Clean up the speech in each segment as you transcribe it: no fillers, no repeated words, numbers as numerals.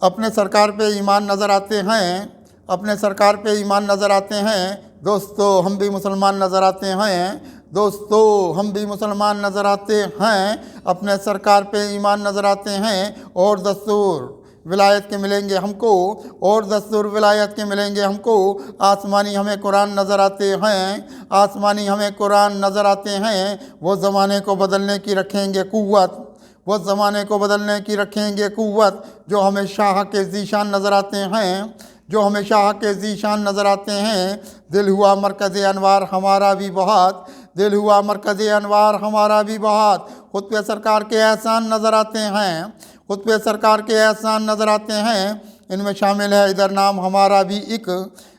अपने सरकार पे ईमान नज़र आते हैं, अपने सरकार पे ईमान नज़र आते हैं। दोस्तों हम भी मुसलमान नज़र आते हैं, दोस्तों हम भी मुसलमान नज़र आते हैं। अपने सरकार पे ईमान नज़र आते हैं। और दस्तूर विलायत के मिलेंगे हमको, और दस्तूर विलायत के मिलेंगे हमको। आसमानी हमें कुरान नज़र आते हैं, आसमानी हमें कुरान नज़र आते हैं। वो ज़माने को बदलने की रखेंगे क़ुव्वत, वो ज़माने को बदलने की रखेंगे क़ुव्वत। जो हमें शाह के ज़ीशान नज़र आते हैं, जो हमें शाह के ज़ीशान नज़र आते हैं। दिल हुआ मरकज़ अनवार हमारा भी बहुत, दिल हुआ मरकज़ अनवार हमारा भी बहुत। खुद पे सरकार के एहसान नज़र आते हैं, खुद पे सरकार के एहसान नज़र आते हैं। इनमें शामिल है इधर नाम हमारा भी एक,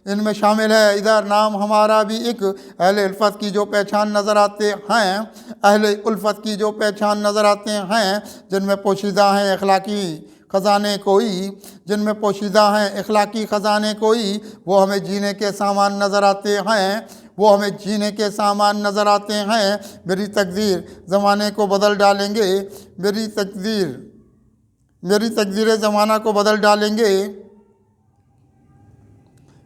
इनमें शामिल है इधर नाम हमारा भी एक। अहले उल्फत की जो पहचान नज़र आते हैं, अहले उल्फत की जो पहचान नज़र आते हैं। जिनमें पोशीदा हैं अखलाकी ख़जाने कोई, जिनमें पोशीदा हैं अखलाकी ख़जाने कोई। वो हमें जीने के सामान नज़र आते हैं, वो हमें जीने के सामान नज़र आते हैं। मेरी तकदीर ज़माने को बदल डालेंगे, मेरी तकदीर, मेरी तकदीर ज़माना को बदल डालेंगे,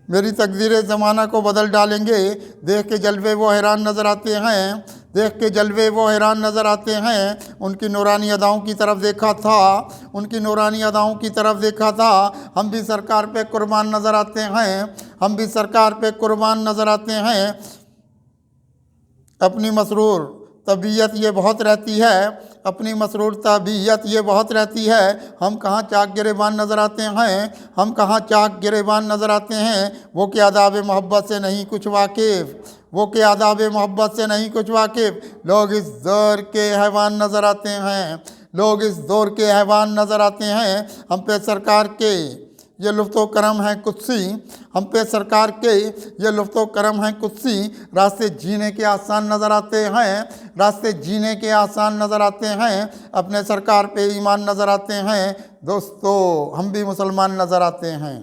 मेरी तकदीर ज़माना को बदल डालेंगे। देख के जलवे वो हैरान नज़र आते हैं, देख के जलवे वो हैरान नज़र आते हैं। उनकी नूरानी अदाओं की तरफ देखा था, उनकी नूरानी अदाओं की तरफ देखा था। हम भी सरकार पे कुर्बान नज़र आते हैं, हम भी सरकार पे कुर्बान नज़र आते हैं। अपनी मसरूर तबीयत ये बहुत रहती है, अपनी मसरूर तबीयत ये बहुत रहती है। हम कहाँ चाक गिरेबान नज़र आते हैं, हम कहाँ चाक गिरेबान नज़र आते हैं। वो के आदाब मोहब्बत से नहीं कुछ वाकिफ़, वो के आदाब मोहब्बत से नहीं कुछ वाकिफ़। लोग इस दौर के हैवान नज़र आते हैं, लोग इस दौर के हैवान नज़र आते हैं। हम पे सरकार के ये लुत्फ़ो करम है कुत्सी, हम पे सरकार के ये लुत्फ़ो करम है कुत्सी। रास्ते जीने के आसान नज़र आते हैं, रास्ते जीने के आसान नज़र आते हैं। अपने सरकार पे ईमान नज़र आते हैं। दोस्तों हम भी मुसलमान नज़र आते हैं।